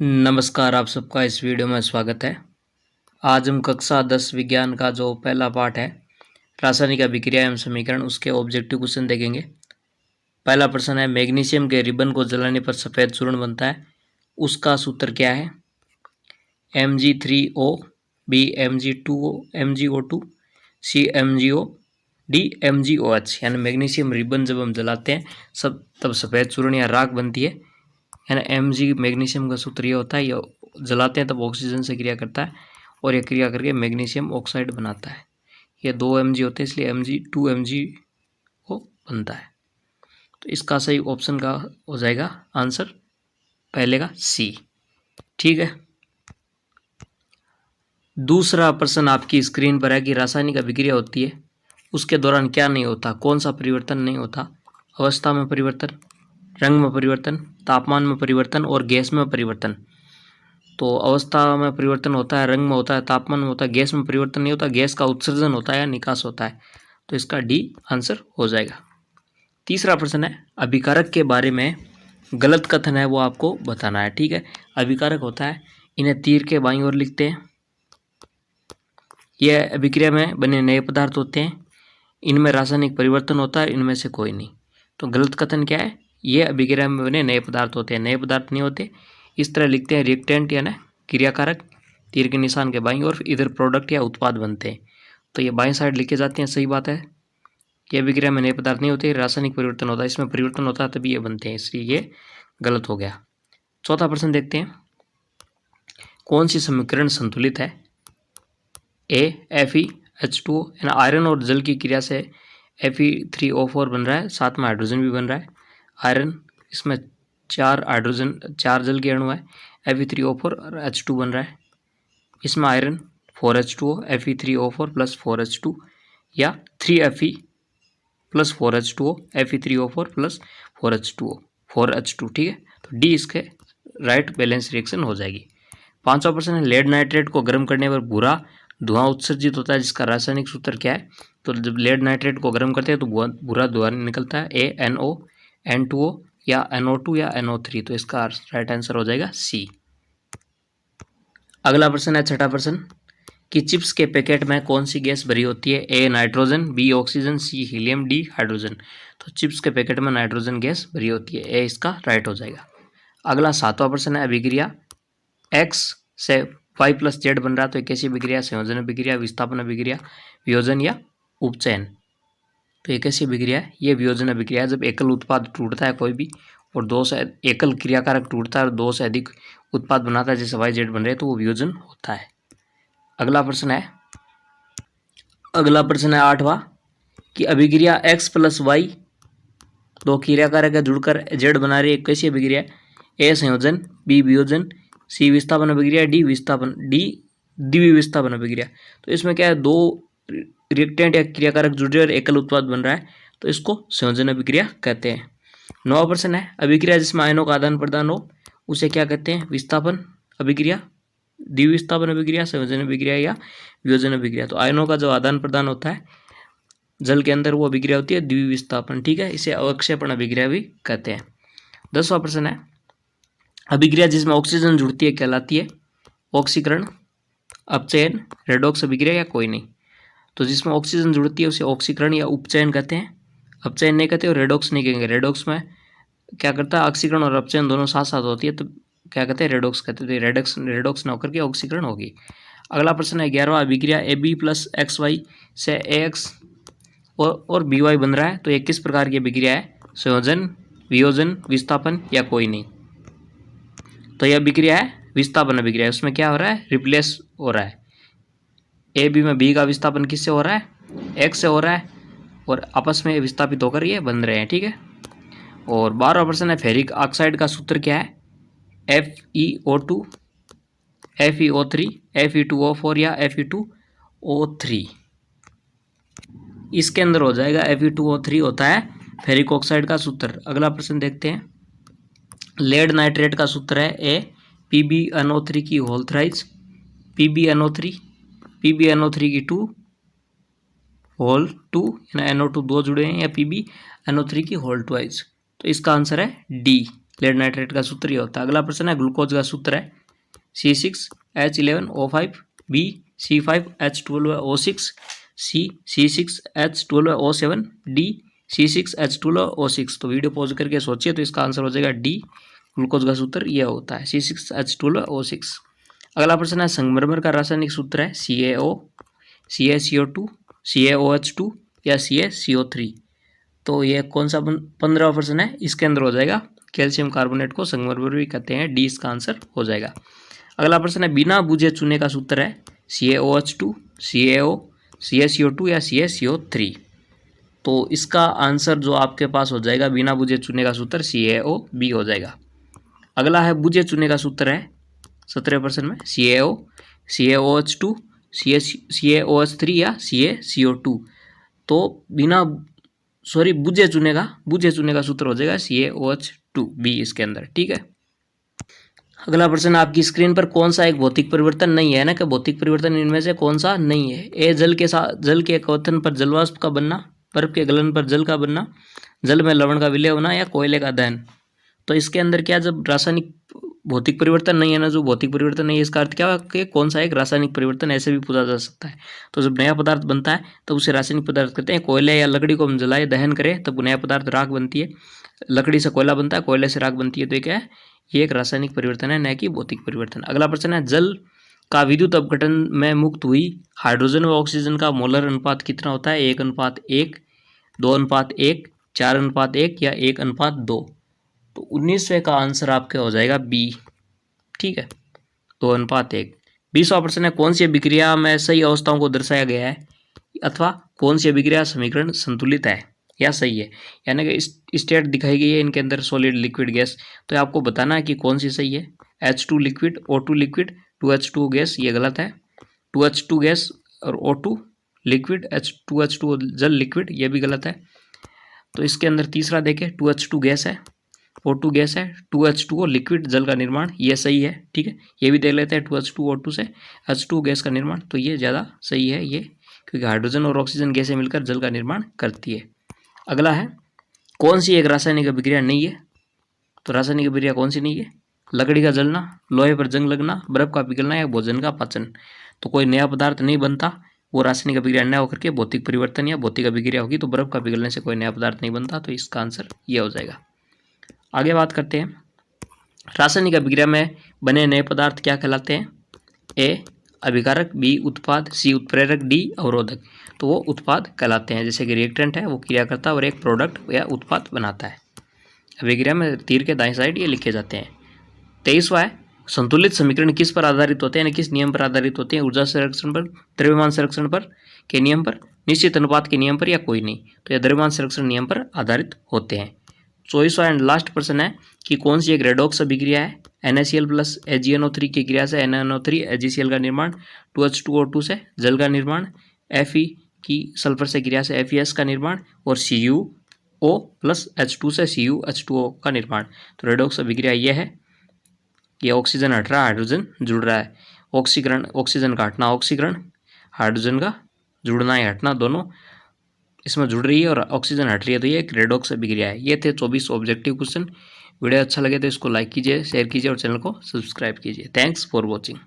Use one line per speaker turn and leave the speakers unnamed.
नमस्कार, आप सबका इस वीडियो में स्वागत है। आज हम कक्षा 10 विज्ञान का जो पहला पार्ट है रासायनिक अभिक्रिया एवं समीकरण, उसके ऑब्जेक्टिव क्वेश्चन देखेंगे। पहला प्रश्न है, मैग्नीशियम के रिबन को जलाने पर सफ़ेद चूर्ण बनता है, उसका सूत्र क्या है? Mg3O, B Mg2O, MgO2, C MgO, D MgOH। यानी मैग्नीशियम रिबन जब हम जलाते हैं तब सफ़ेद चूर्ण या राख बनती है। यानी Mg मैग्नीशियम का सूत्र ये होता है, ये जलाते हैं तब ऑक्सीजन से क्रिया करता है और ये क्रिया करके मैग्नीशियम ऑक्साइड बनाता है। ये 2 Mg होते हैं, इसलिए Mg2 MgO बनता है। तो इसका सही ऑप्शन का हो जाएगा आंसर पहले का सी। ठीक है, दूसरा प्रश्न आपकी स्क्रीन पर है कि रासायनिक अभिक्रिया होती है, उसके दौरान क्या नहीं होता? कौन सा परिवर्तन नहीं होता? अवस्था में परिवर्तन, रंग में परिवर्तन, तापमान में परिवर्तन और गैस में परिवर्तन। तो अवस्था में परिवर्तन होता है, रंग में होता है, तापमान में होता है, गैस में परिवर्तन नहीं होता। गैस का उत्सर्जन होता है या निकास होता है। तो इसका डी आंसर हो जाएगा। तीसरा प्रश्न है, अभिकारक के बारे में गलत कथन है वो आपको बताना है। ठीक है, अभिकारक होता है, इन्हें तीर के बाईं ओर लिखते हैं। यह अभिक्रिया में बने नए पदार्थ होते हैं, इनमें रासायनिक परिवर्तन होता है, इनमें से कोई नहीं। तो गलत कथन क्या है? ये अभिक्रिया में बने नए पदार्थ होते हैं, नए पदार्थ नहीं होते। इस तरह लिखते हैं, रिएक्टेंट यानी क्रियाकारक, तीर के निशान के बाईं ओर, इधर प्रोडक्ट या उत्पाद बनते हैं। तो ये बाईं साइड लिखे जाते हैं, सही बात है। ये अभिक्रिया में नए पदार्थ नहीं होते, रासायनिक परिवर्तन होता है, इसमें परिवर्तन होता है तभी ये बनते हैं, इसलिए ये गलत हो गया। चौथा प्रश्न देखते हैं, कौन सी समीकरण संतुलित है? ए FeH2O, यानी आयरन और जल की क्रिया से Fe3O4 बन रहा है, साथ में हाइड्रोजन भी बन रहा है। आयरन, इसमें 4 हाइड्रोजन, 4 जल के अणु है, Fe3O4 और H2 बन रहा है। इसमें iron 4H2O, Fe3O4 plus 4H2, या 3Fe plus 4H2O, Fe3O4 plus 4H2। ठीक है, तो डी इसके राइट बैलेंस रिएक्शन हो जाएगी। पांचवा प्रश्न है, लेड नाइट्रेट को गर्म करने पर भूरा धुआं उत्सर्जित होता है, जिसका रासायनिक सूत्र क्या है? तो जब लेड नाइट्रेट को गर्म करते हैं तो भूरा धुआं निकलता है, A NO, N2O या NO2 या NO3। तो इसका राइट आंसर हो जाएगा सी। अगला प्रश्न है, छठा प्रश्न, कि चिप्स के पैकेट में कौन सी गैस भरी होती है? A nitrogen, B oxygen, C helium, D hydrogen. तो चिप्स के पैकेट में नाइट्रोजन गैस भरी होती है, ए इसका राइट हो जाएगा। अगला सातवां प्रश्न है, अभिक्रिया एक्स से Y प्लस जेड बन रहा है, तो एक ऐसी अभिक्रिया संयोजन अभिक्रिया, विस्थापन अभिक्रिया, वियोजन या उपचयन। तो एक ऐसी अभिक्रिया है, ये वियोजन अभिक्रिया है, जब एकल उत्पाद टूटता है कोई भी और दो से एकल क्रियाकारक टूटता है और दो से अधिक उत्पाद बनाता है, जैसे Y Z बन रहे हैं, तो वो वियोजन होता है। अगला प्रश्न है आठवां, कि अभिक्रिया X प्लस Y दो क्रियाकारक है जुड़कर Z बना रही है, कैसी अभिक्रिया है? ए संयोजन, बी वियोजन, सी विस्थापन अभिक्रिया, डी द्विविस्थापन अभिक्रिया। तो इसमें क्या है, दो रिएक्टेंट या क्रियाकारक जुड़ रहे और एकल उत्पाद बन रहा है, तो इसको संयोजन अभिक्रिया कहते हैं। नौवां प्रश्न है, अभिक्रिया जिसमें आयनों का आदान प्रदान हो उसे क्या कहते हैं? विस्थापन अभिक्रिया, द्विविस्थापन अभिक्रिया, संयोजन अभिक्रिया या वियोजन अभिक्रिया। तो आयनों का जो आदान प्रदान होता है जल के अंदर, वो अभिक्रिया होती है द्विविस्थापन। ठीक है, इसे अवक्षेपण अभिक्रिया भी कहते हैं। 10वां प्रश्न है, अभिक्रिया जिसमें ऑक्सीजन जुड़ती है कहलाती है ऑक्सीकरण, अपचयन, रेडॉक्स अभिक्रिया या कोई नहीं। तो जिसमें ऑक्सीजन जुड़ती है उसे ऑक्सीकरण या उपचयन कहते हैं, अपचयन नहीं कहते और रेडॉक्स नहीं कहेंगे। रेडॉक्स में क्या करता है, ऑक्सीकरण और अपचयन दोनों साथ साथ होती है, तो क्या कहते हैं, रेडॉक्स कहते हैं। रेडॉक्स न होकर के ऑक्सीकरण होगी। अगला प्रश्न है 11वां, अभिक्रिया AB प्लस XY से AX और BY बन रहा है, तो ये किस प्रकार की अभिक्रिया है? संयोजन, वियोजन, विस्थापन या कोई नहीं। तो यह अभिक्रिया है विस्थापन अभिक्रिया है। उसमें क्या हो रहा है, रिप्लेस हो रहा है। AB में B का विस्थापन किससे हो रहा है? X से हो रहा है, और आपस में विस्थापित होकर ये बन रहे हैं। ठीक है, और 12वां प्रश्न है, फेरिक ऑक्साइड का सूत्र क्या है? FeO2, FeO3, Fe2O4 या Fe2O3। इसके अंदर हो जाएगा Fe2O3 होता है फेरिक ऑक्साइड का सूत्र। अगला प्रश्न देखते हैं, लेड नाइट्रेट का सूत्र है ए PbNO3 की होल थ्राइज, PbNO3 की 2 होल 2, यानी NO2 दो जुड़े हैं, या PbNO3 की होल ट्वाइज। तो इसका आंसर है डी, लेड नाइट्रेट का सूत्र ये होता है। अगला प्रश्न है ग्लूकोज का सूत्र है C6H11O5 B C5H12O6 C C6H12O7 D C6H12O6। तो वीडियो पॉज करके सोचिए, तो इसका आंसर हो जाएगा डी, ग्लूकोज का सूत्र यह होता है C6H12O6। अगला प्रश्न है संगमरमर का रासायनिक सूत्र है CaO CaCO2 CaOH2 या CaCO3। तो ये कौन सा 15वां प्रश्न है, इसके अंदर हो जाएगा कैल्शियम कार्बोनेट को संगमरमर भी कहते हैं, डी इसका आंसर हो जाएगा। अगला प्रश्न है बिना बुझे चूने का सूत्र है CaOH2 CaO CaCO2 या CaCO3। तो इसका आंसर जो आपके पास हो जाएगा बिना बुझे चूने का सूत्र CaOB हो जाएगा। अगला है बुझे चूने का सूत्र है 17% में CaO CaOH2 CaOH3 या CaCO2। तो बुझे चूने का सूत्र हो जाएगा CaOH2 बी इसके अंदर, ठीक है। अगला प्रश्न आपकी स्क्रीन पर कौन सा एक भौतिक परिवर्तन नहीं है ना, कि भौतिक परिवर्तन इनमें से कौन सा नहीं है। ए जल के क्वथन पर जलवाष्प का बनना, बर्फ के गलन पर जल का बनना, जल में लवण का विलय होना या कोयले का दहन। तो इसके अंदर क्या, जब रासायनिक भौतिक परिवर्तन नहीं है ना, जो भौतिक परिवर्तन नहीं है, इसका अर्थ क्या है कि कौन सा एक रासायनिक परिवर्तन, ऐसे भी पूछा जा सकता है। तो जब नया पदार्थ बनता है तब उसे रासायनिक पदार्थ कहते हैं। कोयले या लकड़ी को हम जलाए दहन करें तब नया पदार्थ राख बनती है, लकड़ी से कोयला बनता है, कोयले से राख बनती है। तो ये क्या है, ये एक रासायनिक परिवर्तन है, न कि भौतिक परिवर्तन। अगला प्रश्न है जल का विद्युत अपघटन में मुक्त हुई हाइड्रोजन व ऑक्सीजन का मोलर अनुपात कितना होता है, 1:1 2:1 4:1 या 1:2। तो 19वें का आंसर आपके हो जाएगा बी, ठीक है, 2:1। 20वां प्रश्न है कौन सी अभिक्रिया में सही अवस्थाओं को दर्शाया गया है, अथवा कौन सी अभिक्रिया समीकरण संतुलित है या सही है, यानी कि स्टेट दिखाई गई है इनके अंदर सॉलिड लिक्विड गैस। तो आपको बताना है कि कौन सी सही है। H2 liquid, O2 liquid, 2H2 gas, ये गलत है। 2H2 गैस और O2 लिक्विड, H2H2 जल लिक्विड, ये भी गलत है। तो इसके अंदर तीसरा देखें, 2H2 गैस है, O2 गैस है, 2H2O लिक्विड जल का निर्माण, ये सही है, ठीक है। ये भी देख लेते हैं 2H2O2 से H2 गैस का निर्माण, तो ये ज़्यादा सही है ये, क्योंकि हाइड्रोजन और ऑक्सीजन गैसें मिलकर जल का निर्माण करती है। अगला है कौन सी एक रासायनिक अभिक्रिया नहीं है। तो रासायनिक अभिक्रिया कौन सी नहीं है, लकड़ी का जलना, लोहे पर जंग लगना, बर्फ का पिघलना या भोजन का पाचन। तो कोई नया पदार्थ नहीं बनता, वो रासायनिक अभिक्रिया न होकर के भौतिक परिवर्तन या भौतिक अभिक्रिया होगी। तो बर्फ का पिघलने से कोई नया पदार्थ नहीं बनता, तो इसका आंसर ये हो जाएगा। आगे बात करते हैं रासायनिक अभिक्रिया में बने नए पदार्थ क्या कहलाते हैं। ए अभिकारक, बी उत्पाद, सी उत्प्रेरक, डी अवरोधक। तो वो उत्पाद कहलाते हैं, जैसे कि रिएक्टेंट है वो क्रियाकर्ता और एक प्रोडक्ट या उत्पाद बनाता है। अभिक्रिया में तीर के दाएं साइड ये लिखे जाते हैं। 23वां है संतुलित समीकरण किस पर आधारित होते हैं, किस नियम पर आधारित होते हैं। ऊर्जा संरक्षण पर, द्रव्यमान संरक्षण पर के नियम पर, निश्चित अनुपात के नियम पर या कोई नहीं। तो यह द्रव्यमान संरक्षण नियम पर आधारित होते हैं। 24वां एंड लास्ट प्रश्न है कि कौन सी एक रेडॉक्स अभिक्रिया है। NaCl प्लस AgNO3 की क्रिया से NaNO3 AgCl का निर्माण, 2H2O2 से जल का निर्माण, Fe की सल्फर से क्रिया से FeS का निर्माण और CuO प्लस H2 से CuH2O का निर्माण। तो रेडॉक्स अभिक्रिया यह है, ये ऑक्सीजन हट रहा है, हाइड्रोजन जुड़ रहा है। ऑक्सीकरण, ऑक्सीजन का हटना ऑक्सीकरण, हाइड्रोजन का जुड़ना या हटना, दोनों इसमें जुड़ रही है और ऑक्सीजन हट रही है, तो ये एक रेडॉक्स अभिक्रिया है। ये थे 24 ऑब्जेक्टिव क्वेश्चन। वीडियो अच्छा लगे तो इसको लाइक कीजिए, शेयर कीजिए और चैनल को सब्सक्राइब कीजिए। Thanks for watching.